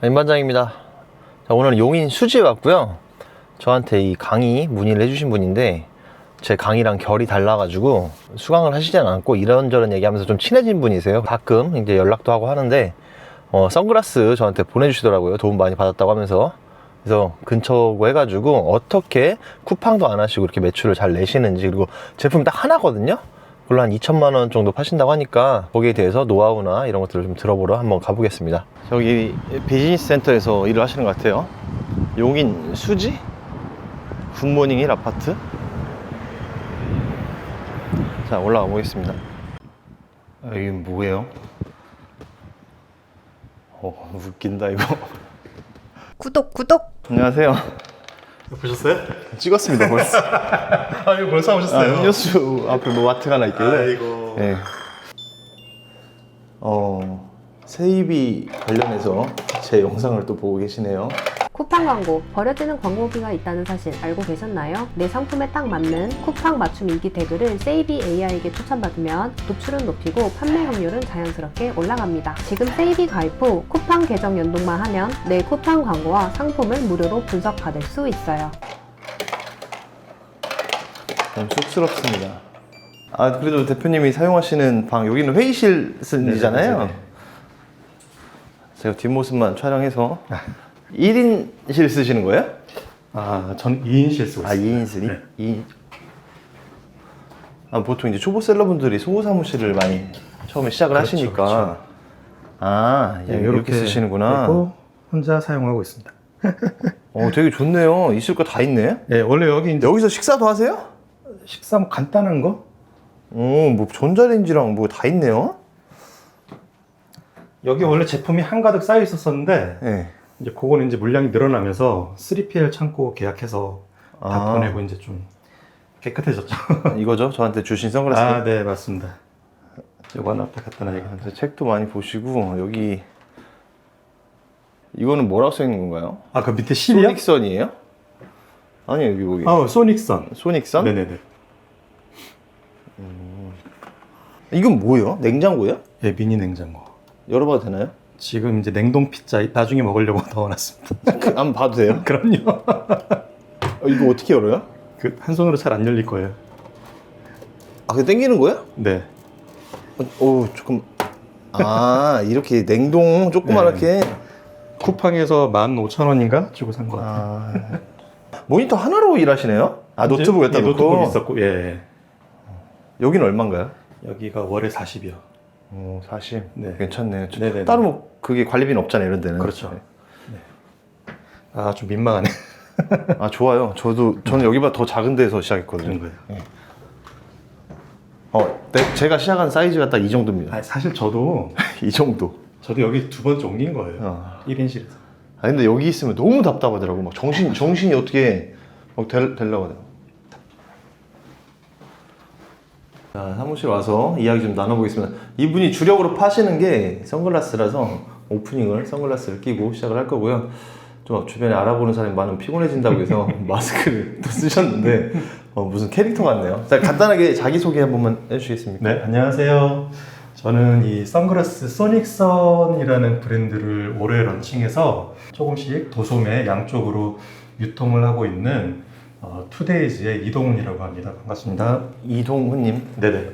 임반장입니다. 자, 오늘은 용인 수지에 왔고요. 저한테 이 강의 문의를 해주신 분인데 제 강의랑 결이 달라가지고 수강을 하시진 않았고 이런저런 얘기하면서 좀 친해진 분이세요. 가끔 이제 연락도 하고 하는데 선글라스 저한테 보내주시더라고요. 도움 많이 받았다고 하면서. 그래서 근처고 해가지고 어떻게 쿠팡도 안 하시고 이렇게 매출을 잘 내시는지, 그리고 제품 딱 하나거든요. 물론 한 2천만 원 정도 파신다고 하니까 거기에 대해서 노하우나 이런 것들을 좀 들어보러 한번 가보겠습니다. 저기 비즈니스 센터에서 일을 하시는 것 같아요. 용인 수지? 굿모닝 1 아파트. 자, 올라가 보겠습니다. 이게 뭐예요? 웃긴다 이거. 구독. 안녕하세요. 보셨어요? 찍었습니다 벌써. 아, 이거 벌써 오셨어요? 음료수 앞에 뭐 마트가 하나 있길래. 아이고. 네. 세입이 관련해서 제 영상을 또 보고 계시네요. 쿠팡 광고, 버려지는 광고비가 있다는 사실 알고 계셨나요? 내 상품에 딱 맞는 쿠팡 맞춤 인기 태그를 세이비 AI에게 추천받으면 노출은 높이고 판매 확률은 자연스럽게 올라갑니다. 지금 세이비 가입 후 쿠팡 계정 연동만 하면 내 쿠팡 광고와 상품을 무료로 분석받을 수 있어요. 좀 쑥스럽습니다. 아, 그래도 대표님이 사용하시는 방, 여기는 회의실이잖아요. 네네네. 제가 뒷모습만 촬영해서 1인실 쓰시는 거예요? 아, 전 2인실 쓰고 아, 있습니다. 2인실이? 네. 2인. 보통 이제 초보 셀러분들이 소호 사무실을 많이 처음에 시작을 그렇죠, 하시니까. 그렇죠. 아, 예, 이렇게 쓰시는구나. 있고 혼자 사용하고 있습니다. 되게 좋네요. 있을 거 다 있네. 네, 원래 여기 이제 여기서 식사도 하세요? 식사 뭐 간단한 거? 뭐 전자레인지랑 뭐 다 있네요. 여기 원래 제품이 한가득 쌓여 있었었는데 네. 이제 그거는 이제 물량이 늘어나면서 3PL 창고 계약해서 다 아. 보내고 이제 좀 깨끗해졌죠. 이거죠? 저한테 주신 선글라스. 아, 네, 맞습니다. 이거 하나 앞에 갖다 놔야겠다. 책도 많이 보시고. 여기 이거는 뭐라고 써 있는 건가요? 아, 그 밑에 실이요? 소닉선이에요? 아니, 여기 소닉선. 소닉선? 네네네. 이건 뭐예요? 냉장고예요? 예, 미니 냉장고. 열어봐도 되나요? 지금 이제 냉동 피자 나중에 먹으려고 넣어놨습니다. 한번 봐도 돼요? 그럼요. 이거 어떻게 열어요? 그 한 손으로 잘 안 열릴 거예요. 아, 그게 당기는 거예요? 네. 조금. 아, 이렇게 냉동 조그맣게. 쿠팡에서 15,000원인가 주고 산 거 같아요. 아, 모니터 하나로 일하시네요? 아, 노트북에다 예, 놓고. 노트북 있었고, 예. 여기는 얼마인가요? 여기가 월에 40이요. 40. 네. 괜찮네. 네네네. 따로 뭐 그게 관리비는 없잖아요, 이런 데는. 그렇죠. 아, 좀 민망하네. 아, 좋아요. 저는 여기보다 더 작은 데서 시작했거든요. 그런 거예요. 제가 시작한 사이즈가 딱 이 정도입니다. 아, 사실 저도 이 정도. 여기 두 번째 옮긴 거예요. 1인실에서. 아, 근데 여기 있으면 너무 답답하더라고. 막 정신이 어떻게 막 되려고 하더라고. 자, 사무실 와서 이야기 좀 나눠보겠습니다. 이분이 주력으로 파시는 게 선글라스라서 오프닝을 선글라스를 끼고 시작을 할 거고요. 좀 주변에 알아보는 사람이 많으면 피곤해진다고 해서 마스크를 또 쓰셨는데 무슨 캐릭터 같네요. 자, 간단하게 자기소개 한 번만 해주시겠습니까? 네, 안녕하세요. 저는 이 선글라스 소닉선이라는 브랜드를 올해 런칭해서 조금씩 도소매 양쪽으로 유통을 하고 있는 투데이즈의 이동훈이라고 합니다. 반갑습니다. 이동훈님. 네네.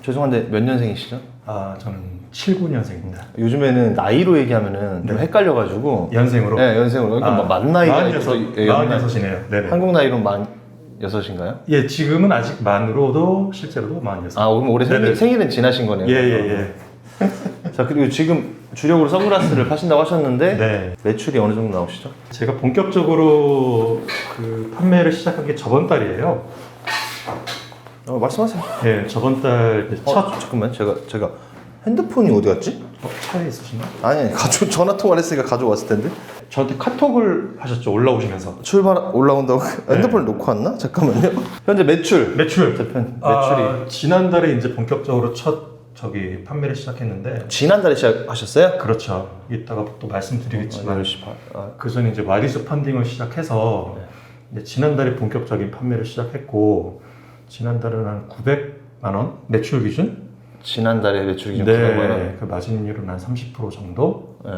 죄송한데 몇 년생이시죠? 아, 저는 79년생입니다. 요즘에는 나이로 얘기하면은 좀 네. 헷갈려가지고. 연생으로? 네, 연생으로. 그러니까 만 나이가 46이네요. 네네. 한국 나이로 46인가요? 예, 지금은 아직 만으로도 실제로도 46. 아, 그럼 올해 네네. 생일은 지나신 거네요. 예. 자, 그리고 지금 주력으로 선글라스를 파신다고 하셨는데 네. 매출이 어느 정도 나오시죠? 제가 본격적으로 그 판매를 시작한 게 저번 달이에요. 말씀하세요. 예, 저번 달 첫 잠깐만, 제가 핸드폰이 어디 갔지? 차에 있으신가요? 아니, 전화 통화를 했으니까 가져왔을 텐데. 저한테 카톡을 하셨죠, 올라오시면서. 출발 올라온다고 핸드폰을 놓고 왔나? 잠깐만요. 현재 매출. 매출. 매출이 지난달에 이제 본격적으로 첫 판매를 시작했는데. 지난달에 시작하셨어요? 그렇죠. 이따가 또 말씀드리겠지만 10시 반. 그 전에 이제 와디스 펀딩을 시작해서 이제 지난달에 본격적인 판매를 시작했고, 지난달은 한 900만 원 매출 기준? 지난달에 매출 기준 900만 원. 그 마진율은 한 30% 정도. 네.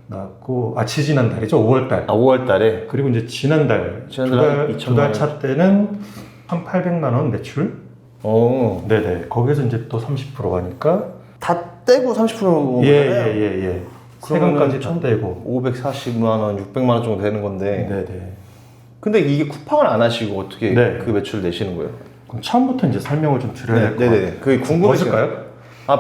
나왔고, 지지난달이죠. 5월달. 5월 달에. 그리고 이제 지난달 지난달 두 달 차 때는 1,800만 원 매출. 오. 네네. 거기에서 이제 또 30% 가니까. 다 떼고 30%인 거잖아요. 예. 세금까지 다 떼고. 540만 원, 600만 원 정도 되는 건데. 네네. 근데 이게 쿠팡을 안 하시고 어떻게 네. 그 매출 내시는 거예요? 그럼 처음부터 이제 설명을 좀 드려야 될 것 같아요. 네네. 그게 궁금해서. 보실까요?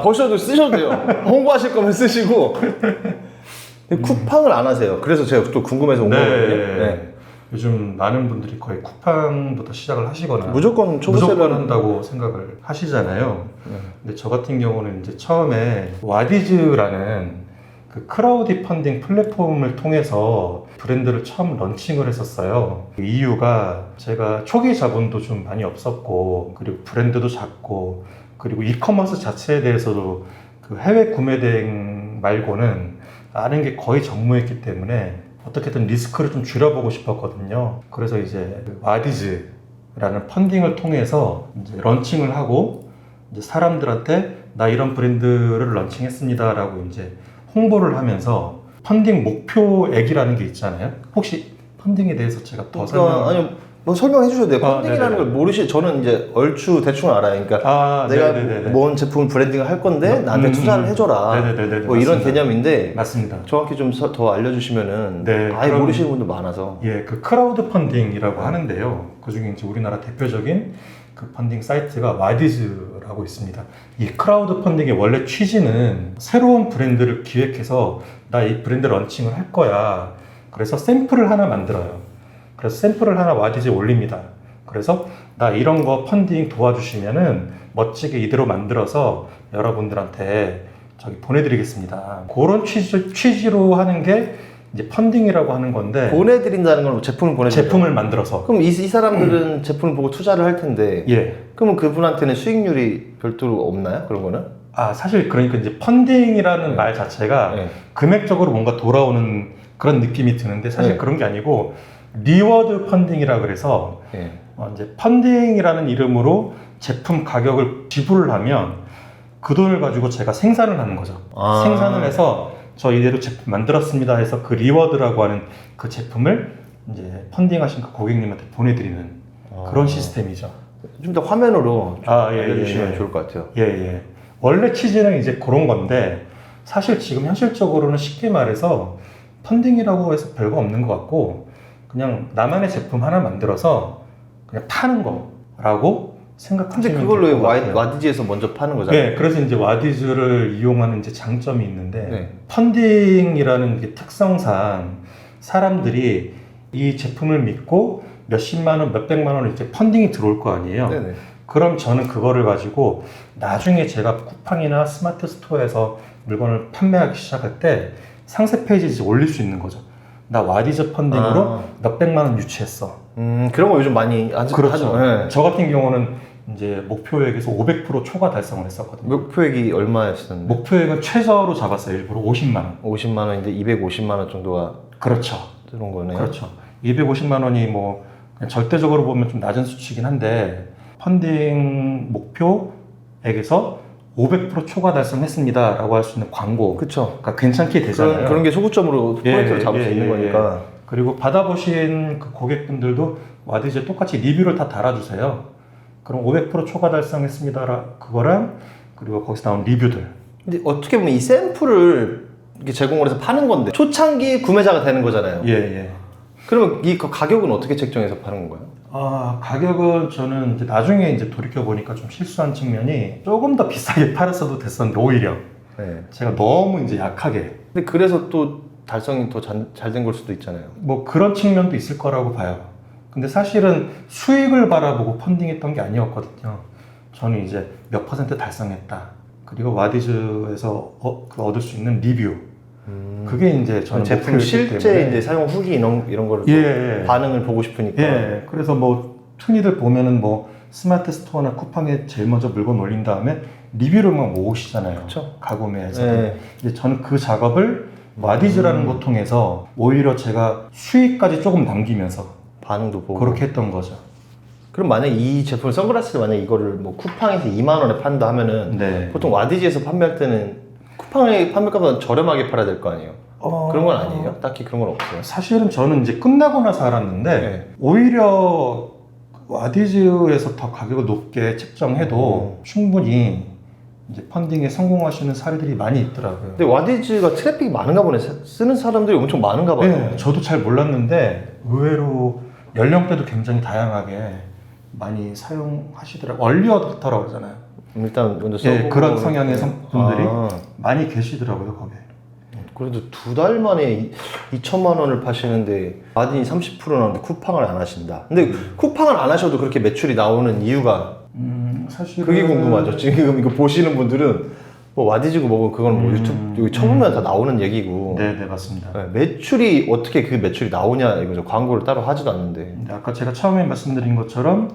벌써도 쓰셔도 돼요. 홍보하실 거면 쓰시고. 근데 쿠팡을 안 하세요. 그래서 제가 또 궁금해서 온 거거든요. 네. 요즘 많은 분들이 거의 쿠팡부터 시작을 하시거나 무조건 무조건 한다고 생각을 하시잖아요. 근데 저 같은 경우는 이제 처음에 와디즈라는 그 크라우디 펀딩 플랫폼을 통해서 브랜드를 처음 런칭을 했었어요. 그 이유가 제가 초기 자본도 좀 많이 없었고, 그리고 브랜드도 작고, 그리고 이커머스 자체에 대해서도 그 해외 구매 대행 말고는 아는 게 거의 전무했기 때문에 어떻게든 리스크를 좀 줄여보고 싶었거든요. 그래서 이제 그 와디즈라는 펀딩을 통해서 이제 런칭을 하고, 이제 사람들한테 나 이런 브랜드를 런칭했습니다라고 이제 홍보를 하면서 펀딩 목표액이라는 게 있잖아요. 혹시 펀딩에 대해서 제가 더 아니요, 뭐 설명해 주셔도 돼요. 펀딩이라는 네네. 걸 저는 이제 얼추 대충 알아요. 그러니까 내가 네네네네. 뭔 제품 브랜딩을 할 건데 나한테 투자를 해줘라. 네네네네. 뭐 이런 맞습니다. 개념인데 맞습니다. 정확히 좀 더 알려주시면은 네, 아예 그럼- 모르시는 분들 많아서. 그 크라우드 펀딩이라고 하는데요. 그 중에 이제 우리나라 대표적인 그 펀딩 사이트가 와디즈라고 있습니다. 이 크라우드 펀딩의 원래 취지는 새로운 브랜드를 기획해서 나 이 브랜드 런칭을 할 거야. 그래서 샘플을 하나 만들어요. 그래서 샘플을 하나 와디즈에 올립니다. 그래서 나 이런 거 펀딩 도와주시면은 멋지게 이대로 만들어서 여러분들한테 저기 보내드리겠습니다. 그런 취지로 하는 게 이제 펀딩이라고 하는 건데, 보내드린다는 건 제품을 보내드린다. 제품을 만들어서. 그럼 이 사람들은 제품을 보고 투자를 할 텐데 예. 그러면 그분한테는 수익률이 별도로 없나요? 그런 거는? 사실 그러니까 이제 펀딩이라는 네. 말 자체가 네. 금액적으로 뭔가 돌아오는 그런 느낌이 드는데, 사실 네. 그런 게 아니고 리워드 펀딩이라 그래서 예. 이제 펀딩이라는 이름으로 제품 가격을 지불을 하면 그 돈을 가지고 제가 생산을 하는 거죠. 생산을 해서 저 이대로 제품 만들었습니다 해서 그 리워드라고 하는 그 제품을 이제 펀딩하신 그 고객님한테 보내드리는 그런 시스템이죠. 좀 더 화면으로 좀 예, 알려주시면 예. 좋을 것 같아요. 예. 원래 취지는 이제 그런 건데, 사실 지금 현실적으로는 쉽게 말해서 펀딩이라고 해서 별거 없는 것 같고, 그냥 나만의 제품 하나 만들어서 그냥 파는 거라고 생각하시면 근데 될 그걸로 것 같아요. 와디지에서 먼저 파는 거잖아요. 네, 그래서 이제 와디즈를 이용하는 이제 장점이 있는데, 네. 펀딩이라는 게 특성상 사람들이 이 제품을 믿고 몇십만 원, 몇백만 원 이렇게 펀딩이 들어올 거 아니에요. 네네. 그럼 저는 그거를 가지고 나중에 제가 쿠팡이나 스마트 스토어에서 물건을 판매하기 시작할 때 상세 페이지에 이제 올릴 수 있는 거죠. 나 와디즈 펀딩으로 몇백만 원 유치했어. 그런 거 요즘 많이 하죠. 그렇죠. 네. 저 같은 경우는 이제 목표액에서 500% 초과 달성을 했었거든요. 목표액이 얼마였었는데? 목표액은 최저로 잡았어요. 일부러 50만 원. 50만 원인데 250만 원 정도가 그렇죠. 들어온 거네요. 그렇죠. 250만 원이 뭐 그냥 절대적으로 보면 좀 낮은 수치긴 한데, 펀딩 목표액에서 500% 초과 달성했습니다 라고 할 수 있는 광고가 그렇죠. 괜찮게 되잖아요. 그런 게 소구점으로 포인트를 잡을 수 있는 거니까. 그리고 받아보신 그 고객분들도 와디즈에 똑같이 리뷰를 다 달아주세요. 그럼 500% 초과 달성했습니다 그거랑, 그리고 거기서 나온 리뷰들. 근데 어떻게 보면 이 샘플을 이렇게 제공을 해서 파는 건데 초창기 구매자가 되는 거잖아요. 예. 그러면 이 가격은 어떻게 책정해서 파는 건가요? 가격은 저는 이제 나중에 이제 돌이켜보니까 좀 실수한 측면이, 조금 더 비싸게 팔았어도 됐었는데 오히려 네. 제가 너무 이제 약하게, 근데 그래서 또 달성이 더 잘 된 걸 수도 있잖아요. 뭐 그런 측면도 있을 거라고 봐요. 근데 사실은 수익을 바라보고 펀딩했던 게 아니었거든요. 저는 이제 몇 % 달성했다. 그리고 와디즈에서 얻을 수 있는 리뷰. 그게 이제 저는 제품 목표였기 실제 때문에. 이제 사용 후기 이런 거를 예. 반응을 보고 싶으니까. 예. 그래서 뭐 흔히들 보면은 뭐 스마트 스토어나 쿠팡에 제일 먼저 물건 올린 다음에 리뷰를 막 모으시잖아요. 그쵸. 가구매에서. 예. 근데 저는 그 작업을 와디즈라는 거 통해서 오히려 제가 수익까지 조금 남기면서 반응도 보고. 그렇게 했던 거죠. 그럼 만약에 이 제품 선글라스를 만약에 이거를 뭐 쿠팡에서 2만 원에 판다 하면은 네. 보통 와디지에서 판매할 때는 쿠팡의 판매가보다 저렴하게 팔아야 될 거 아니에요? 그런 건 아니에요? 딱히 그런 건 없어요? 사실은 저는 이제 끝나고 나서 알았는데 네. 오히려 와디즈에서 더 가격을 높게 책정해도 충분히 이제 펀딩에 성공하시는 사례들이 많이 있더라고요. 근데 와디즈가 트래픽이 많은가 보네. 쓰는 사람들이 엄청 많은가 봐요. 네, 저도 잘 몰랐는데 의외로 연령대도 굉장히 다양하게 많이 사용하시더라고요. 얼리 어댑터라고 그러잖아요. 일단 먼저 써보고 네, 그런 성향의 분들이 아, 많이 계시더라고요, 거기에. 그래도 2달 만에 2천만 원을 파시는데 마진이 30% 나오는데 쿠팡을 안 하신다. 근데 쿠팡을 안 하셔도 그렇게 매출이 나오는 이유가 사실 그게 궁금하죠. 지금 이거 보시는 분들은 뭐 와디즈고 뭐고 그건 뭐 유튜브 여기 쳐보면 다 나오는 얘기고. 네, 맞습니다. 네, 매출이 어떻게 그 매출이 나오냐 이거죠. 광고를 따로 하지도 않는데. 근데 아까 제가 처음에 말씀드린 것처럼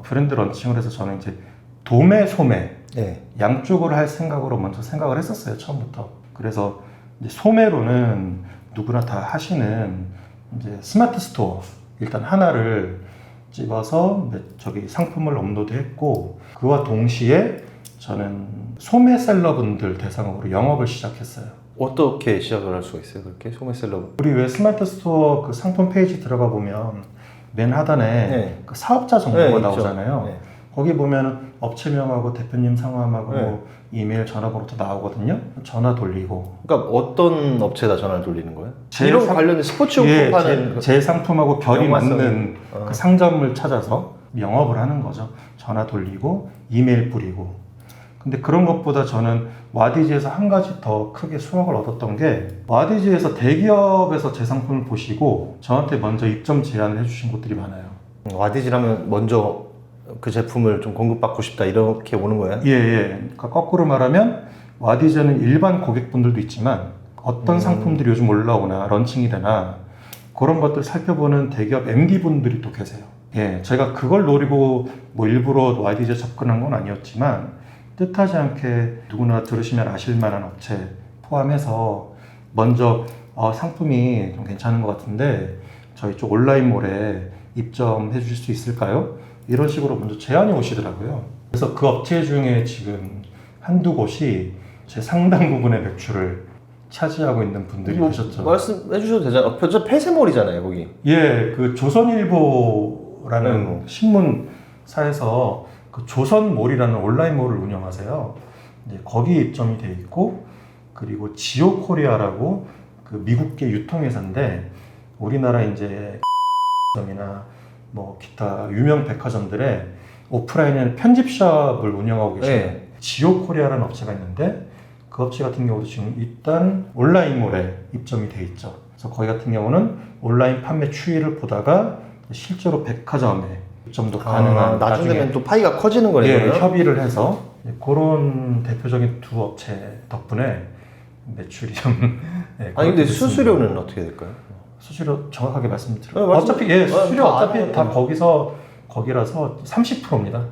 브랜드 런칭을 해서 저는 이제 도매, 소매 네. 양쪽을 할 생각으로 먼저 생각을 했었어요, 처음부터. 그래서 이제 소매로는 누구나 다 하시는 이제 스마트 스토어 일단 하나를 집어서 저기 상품을 업로드했고 그와 동시에 저는 소매셀러분들 대상으로 영업을 시작했어요. 어떻게 시작을 할 수가 있어요? 그렇게 소매셀러. 우리 왜 스마트 스토어 그 상품 페이지 들어가 보면 맨 하단에 네. 그 사업자 정보가 네, 있죠. 나오잖아요. 네. 거기 보면 업체명하고 대표님 성함하고 네. 이메일 전화번호도 나오거든요. 전화 돌리고 그러니까 어떤 업체에다 전화를 돌리는 거예요? 제 이런 상- 관련된 스포츠용품 예, 파는 제 상품하고 별이 연관성이- 맞는 어. 그 상점을 찾아서 영업을 하는 거죠. 전화 돌리고 이메일 뿌리고. 근데 그런 것보다 저는 와디즈에서 한 가지 더 크게 수확을 얻었던 게 와디즈에서 대기업에서 제 상품을 보시고 저한테 먼저 입점 제안을 해주신 곳들이 많아요. 와디즈라면 먼저 그 제품을 좀 공급받고 싶다 이렇게 오는 거예요? 예. 그러니까 거꾸로 말하면 와디즈는 일반 고객분들도 있지만 어떤 상품들이 요즘 올라오나 런칭이 되나 그런 것들 살펴보는 대기업 MD분들이 또 계세요. 예, 제가 그걸 노리고 뭐 일부러 와디즈에 접근한 건 아니었지만 뜻하지 않게 누구나 들으시면 아실 만한 업체 포함해서 먼저 상품이 좀 괜찮은 것 같은데 저희 쪽 온라인몰에 입점해 주실 수 있을까요? 이런 식으로 먼저 제안이 오시더라고요. 그래서 그 업체 중에 지금 한두 곳이 제 상당 부분의 매출을 차지하고 있는 분들이 계셨죠. 말씀해 주셔도 되잖아요. 저 폐쇄몰이잖아요, 거기. 예, 그 조선일보라는 신문사에서 그 조선몰이라는 온라인몰을 운영하세요. 이제 거기 입점이 돼 있고 그리고 지오코리아라고 그 미국계 유통회사인데 우리나라 이제 점이나 뭐 기타 유명 백화점들의 오프라인에 편집샵을 운영하고 계신 네. 지오코리아라는 업체가 있는데 그 업체 같은 경우도 지금 일단 온라인몰에 입점이 돼 있죠. 그래서 거기 같은 경우는 온라인 판매 추이를 보다가 실제로 백화점에 입점도 가능한 나중에 되면 또 파이가 커지는 거네요. 예, 그러면? 협의를 해서 그런 대표적인 두 업체 덕분에 매출이 좀 아니 근데 그렇게 됐습니다. 수수료는 어떻게 될까요? 수수료 정확하게 말씀드려요. 네, 어차피 예, 수수료 다 어차피 알아요. 다 거기라서 30%입니다.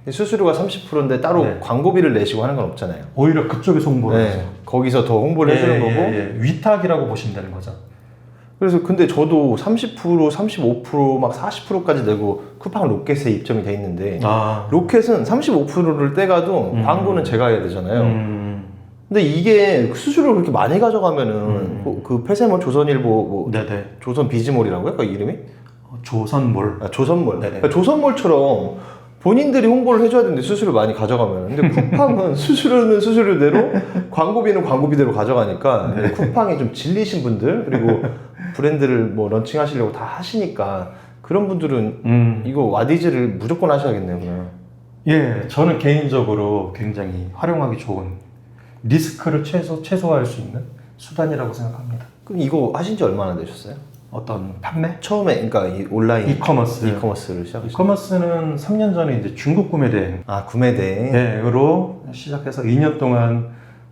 수수료가 30%인데 따로 네. 광고비를 내시고 하는 건 없잖아요. 오히려 그쪽에서 홍보를 하죠. 거기서 더 홍보를 해주는 거고. 위탁이라고 보시면 되는 거죠. 그래서 근데 저도 30%, 35%, 막 40%까지 내고 쿠팡 로켓에 입점이 돼 있는데 로켓은 35%를 떼가도 광고는 제가 해야 되잖아요. 근데 이게 수수료를 그렇게 많이 가져가면은 그 폐쇄몰 조선일보 뭐 네네. 조선 비즈몰이라고요? 그 이름이? 조선몰. 조선몰. 네네. 그러니까 조선몰처럼 본인들이 홍보를 해줘야 되는데 수수료 많이 가져가면. 근데 쿠팡은 수수료는 수수료대로 광고비는 광고비대로 가져가니까 네. 쿠팡이 좀 질리신 분들 그리고 브랜드를 뭐 런칭하시려고 다 하시니까 그런 분들은 이거 와디즈를 무조건 하셔야겠네요. 그냥. 예, 저는 개인적으로 굉장히 활용하기 좋은 리스크를 최소화할 수 있는 수단이라고 생각합니다. 그럼 이거 하신 지 얼마나 되셨어요? 어떤 판매? 처음에 그러니까 이 온라인 이커머스를 시작하셨어요? 이커머스는 3년 전에 이제 중국 구매대행 아 구매대. 으로 시작해서 2년 동안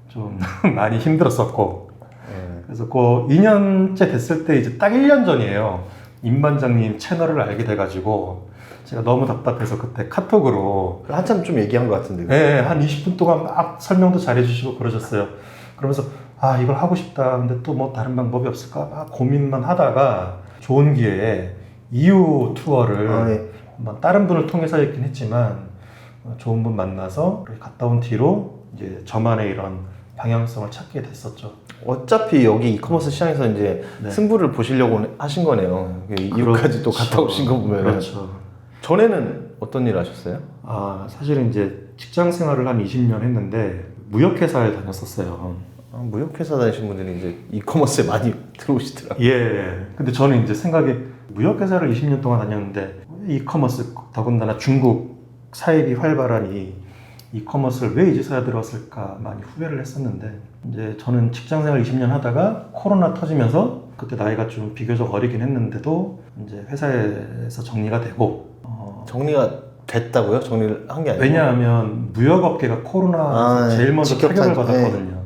좀 많이 힘들었었고 그래서 그 2년째 됐을 때 이제 딱 1년 전이에요. 임 반장님 채널을 알게 돼가지고 제가 너무 답답해서 그때 카톡으로 한참 좀 얘기한 것 같은데. 한 20분 동안 막 설명도 잘해주시고 그러셨어요. 그러면서 이걸 하고 싶다. 근데 또 뭐 다른 방법이 없을까? 막 고민만 하다가 좋은 기회에 EU 투어를 한번 다른 분을 통해서 했긴 했지만 좋은 분 만나서 갔다 온 뒤로 이제 저만의 이런 방향성을 찾게 됐었죠. 어차피 여기 이커머스 시장에서 이제 네. 승부를 보시려고 하신 거네요. 이유까지 또 갔다 오신 거 보면. 그렇죠. 전에는 어떤 일 하셨어요? 사실은 이제 직장 생활을 한 20년 했는데 무역회사에 다녔었어요. 무역회사 다니신 분들이 이제 이커머스에 많이 들어오시더라고요. 예. 근데 저는 이제 생각에 무역회사를 20년 동안 다녔는데 이커머스 더군다나 중국 사입이 활발하니 이커머스를 왜 이제서야 들어왔을까 많이 후회를 했었는데 이제 저는 직장생활 20년 하다가 코로나 터지면서 그때 나이가 좀 비교적 어리긴 했는데도 이제 회사에서 정리가 되고 정리가 됐다고요? 정리를 한 게 아니고? 왜냐하면 무역업계가 코로나 제일 먼저 타격을 받았거든요. 네.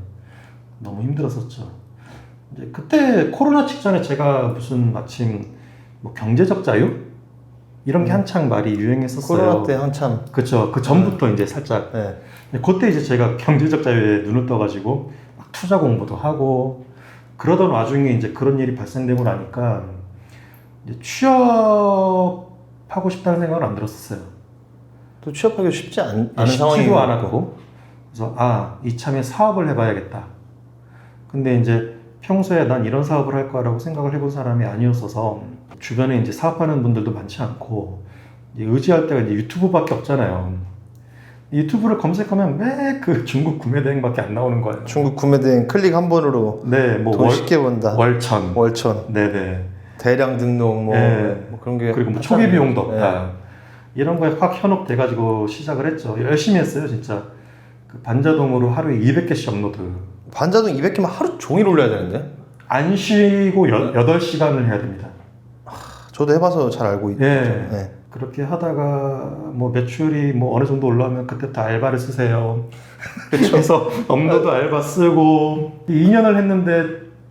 너무 힘들었었죠. 이제 그때 코로나 직전에 제가 무슨 마침 뭐 경제적 자유 이런 게 한창 말이 유행했었어요. 코로나 때 한참. 그렇죠. 그 전부터 이제 살짝. 네. 그때 이제 제가 경제적 자유에 눈을 떠가지고 막 투자 공부도 하고 그러던 와중에 이제 그런 일이 발생되고 나니까 이제 취업하고 싶다는 생각은 안 들었었어요. 또 취업하기 쉽지 않은 쉽지도 상황이고. 않았고 그래서 이참에 사업을 해봐야겠다. 근데 이제 평소에 난 이런 사업을 할 거라고 생각을 해본 사람이 아니었어서 주변에 이제 사업하는 분들도 많지 않고 이제 의지할 때가 이제 유튜브밖에 없잖아요. 유튜브를 검색하면 왜 그 중국 구매 대행밖에 안 나오는 거예요. 중국 구매대행 클릭 한 번으로 네, 뭐 돈 쉽게 번다. 월천, 월천. 네네. 대량 등록 뭐, 네. 뭐 그런 게 그리고 뭐 초기 비용도 없다. 네. 이런 거에 확 현혹돼가지고 시작을 했죠. 열심히 했어요, 진짜. 그 반자동으로 하루에 200개씩 업로드. 반자동 200개만 하루 종일 올려야 되는데? 안 쉬고 8시간을 해야 됩니다. 저도 해봐서 잘 알고 있죠. 예. 네. 그렇게 하다가 뭐 매출이 뭐 어느 정도 올라오면 그때부터 알바를 쓰세요. 그래서 업로드 알바 쓰고 2년을 했는데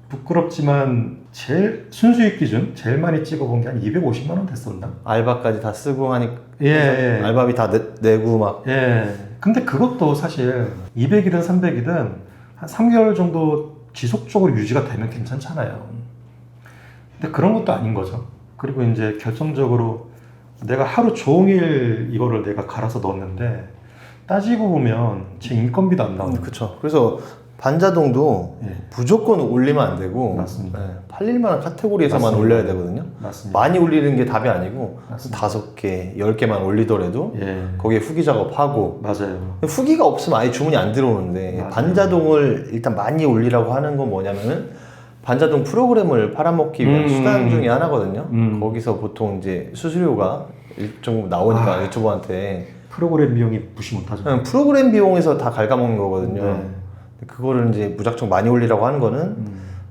부끄럽지만 제일 순수익 기준 제일 많이 찍어본 게 한 250만 원 됐었나? 알바까지 다 쓰고 하니까 예. 알바비 다 내고 막. 예. 근데 그것도 사실 200이든 300이든 한 3개월 정도 지속적으로 유지가 되면 괜찮잖아요. 근데 그런 것도 아닌 거죠. 그리고 이제 결정적으로 내가 하루 종일 이거를 내가 갈아서 넣었는데 따지고 보면 제 인건비도 안 나오는 그렇죠. 그래서 반자동도 예. 무조건 올리면 안 되고 맞습니다. 팔릴 만한 카테고리에서만 맞습니다. 올려야 되거든요. 맞습니다. 많이 올리는 게 답이 아니고 맞습니다. 5개, 10개만 올리더라도 예. 거기에 후기 작업하고 맞아요. 후기가 없으면 아예 주문이 안 들어오는데 맞아요. 반자동을 일단 많이 올리라고 하는 건 뭐냐면은 반자동 프로그램을 팔아먹기 위한 수단 중에 하나거든요. 거기서 보통 이제 수수료가 일정 부분 나오니까 유튜버한테 프로그램 비용이 무시 못하죠. 그냥 프로그램 비용에서 다 갉아먹는 거거든요. 네. 그거를 이제 무작정 많이 올리라고 하는 거는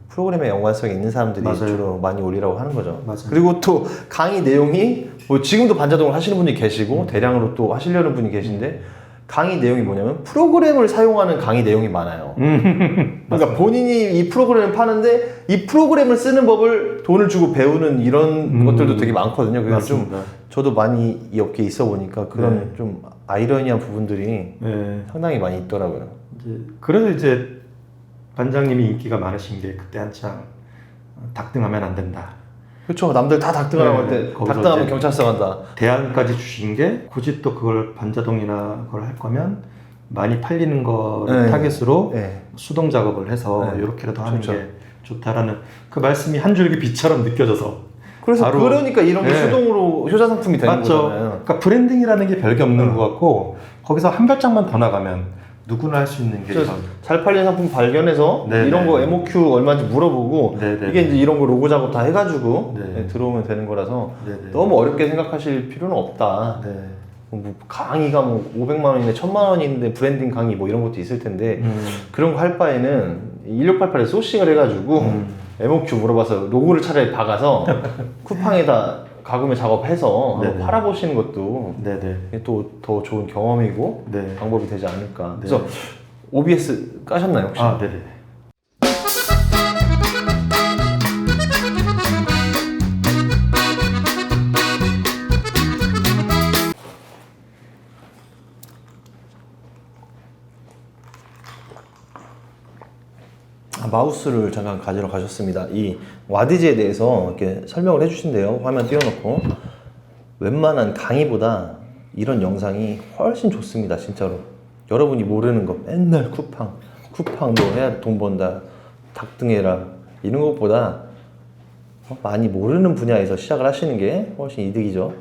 프로그램에 연관성이 있는 사람들이 맞아요. 주로 많이 올리라고 하는 거죠. 맞아요. 그리고 또 강의 내용이 뭐 지금도 반자동을 하시는 분이 계시고 대량으로 또 하시려는 분이 계신데 강의 내용이 뭐냐면 프로그램을 사용하는 강의 내용이 많아요. 그러니까 본인이 이 프로그램을 파는데 이 프로그램을 쓰는 법을 돈을 주고 배우는 이런 것들도 되게 많거든요. 그래서 좀 맞습니다. 저도 많이 이 업계에 있어 보니까 그런 네. 좀 아이러니한 부분들이 네. 상당히 많이 있더라고요. 그래서 이제 반장님이 인기가 많으신 게 그때 한창 닭등하면 안 된다. 그렇죠. 남들 다 닭등하라고 할 네, 때 거기서 닭등하면 이제 경찰서 간다. 대안까지 주신 게 굳이 또 그걸 반자동이나 그걸 할 거면 많이 팔리는 거를 네. 타겟으로 네. 수동 작업을 해서 네. 이렇게라도 하는 좋죠. 게 좋다라는 그 말씀이 한 줄기 빛처럼 느껴져서 그래서 바로- 그러니까 이런 게 네. 수동으로 효자 상품이 되는 맞죠. 거잖아요. 그러니까 브랜딩이라는 게 별게 없는 것 같고 거기서 한 발짝만 더 나가면 누구나 할 수 있는 게 그래서 이런 잘 팔리는 상품 발견해서 네, 이런 네. 거 MOQ 얼마인지 물어보고 네, 네, 이게 네. 이제 이런 거 로고 작업 다 해가지고 네. 들어오면 되는 거라서 네네. 너무 어렵게 생각하실 필요는 없다. 네. 뭐 강의가 뭐 500만 원인데 1000만 원인데 브랜딩 강의 뭐 이런 것도 있을 텐데 그런 거 할 바에는 1688에 소싱을 해가지고 MOQ 물어봐서 로고를 차라리 박아서 쿠팡에다 가구매 작업해서 한번 네네. 팔아보시는 것도 네네. 또 더 좋은 경험이고 네. 방법이 되지 않을까. 네. 그래서 OBS 까셨나요 혹시? 아, 네네. 마우스를 잠깐 가지러 가셨습니다. 이 와디즈에 대해서 이렇게 설명을 해주신대요. 화면 띄워놓고 웬만한 강의보다 쿠팡 뭐 해야 돈 번다, 닭등해라 이런 것보다 많이 모르는 분야에서 시작을 하시는 게 훨씬 이득이죠.